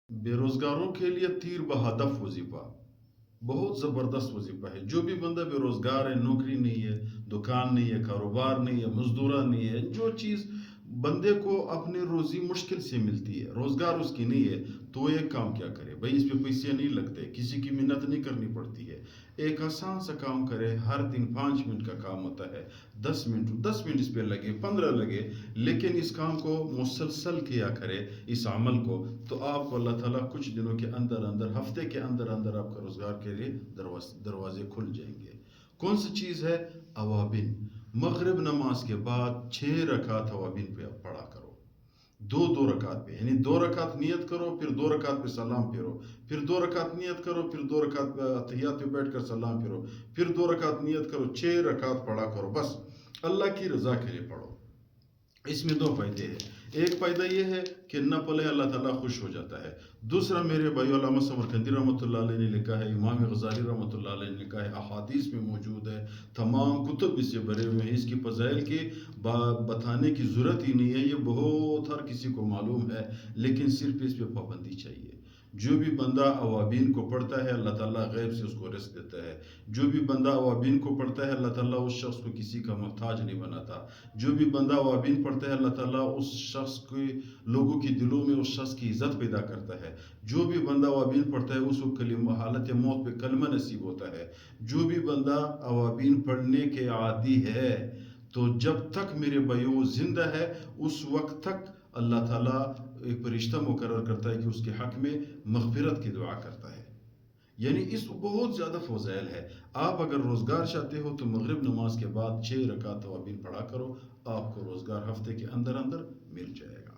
بے روزگاروں کے لیے تیر بہدف وظیفہ بہت زبردست وظیفہ ہے. جو بھی بندہ بے روزگار ہے، نوکری نہیں ہے، دکان نہیں ہے، کاروبار نہیں ہے، مزدورہ نہیں ہے، جو چیز بندے کو اپنی روزی مشکل سے ملتی ہے، روزگار اس کی نہیں ہے، تو وہ ایک کام کیا کرے بھائی. اس پہ پیسے نہیں لگتے، کسی کی محنت نہیں کرنی پڑتی ہے. ایک آسان سا کام کرے، ہر دن 5 منٹ کا کام ہوتا ہے. 10 منٹ اس پہ لگے، 15 لگے، لیکن اس کام کو مسلسل کیا کرے، اس عمل کو، تو آپ کو اللہ تعالیٰ کچھ دنوں کے اندر اندر، ہفتے کے اندر اندر آپ کا روزگار کے لیے دروازے کھل جائیں گے. کون سی چیز ہے؟ اوابین. مغرب نماز کے بعد 6 رکعت اوابین پہ پڑھا کرو. دو دو رکعت پہ، یعنی 2 رکعت نیت کرو، پھر 2 رکعت پہ سلام پھیرو، پھر 2 رکعت نیت کرو، پھر 2 رکعت پہ تحیات پہ بیٹھ کر سلام پھیرو، پھر 2 رکعت نیت کرو، 6 رکعت پڑھا کرو. بس اللہ کی رضا کے لیے پڑھو. اس میں 2 فائدے ہیں. ایک فائدہ یہ ہے کہ نہ پلے اللہ تعالیٰ خوش ہو جاتا ہے. دوسرا، میرے بھائی علامہ سمرقندی رحمۃ اللہ علیہ نے لکھا ہے، امام غزالی رحمۃ اللہ علیہ نے لکھا ہے، احادیث میں موجود ہے، تمام کتب اس سے بھرے ہوئے ہیں. اس کی فضائل کی بتانے کی ضرورت ہی نہیں ہے، یہ بہت ہر کسی کو معلوم ہے، لیکن صرف اس پہ پابندی چاہیے. جو بھی بندہ اوابین کو پڑھتا ہے، اللہ تعالیٰ غیب سے اس کو رزق دیتا ہے. جو بھی بندہ اوابین کو پڑھتا ہے، اللہ تعالیٰ اس شخص کو کسی کا محتاج نہیں بناتا. جو بھی بندہ اوابین پڑھتا ہے، اللہ تعالیٰ اس شخص کے لوگوں کی دلوں میں اس شخص کی عزت پیدا کرتا ہے. جو بھی بندہ اوابین پڑھتا ہے، اس کو حالت موت پہ کلمہ نصیب ہوتا ہے. جو بھی بندہ اوابین پڑھنے کے عادی ہے، تو جب تک میرے بھائیوں زندہ ہے، اس وقت تک اللہ تعالیٰ ایک فرشتہ مقرر کرتا ہے کہ اس کے حق میں مغفرت کی دعا کرتا ہے. یعنی اس بہت زیادہ فضائل ہے. آپ اگر روزگار چاہتے ہو تو مغرب نماز کے بعد 6 رکعت اوابین پڑھا کرو، آپ کو روزگار ہفتے کے اندر اندر مل جائے گا.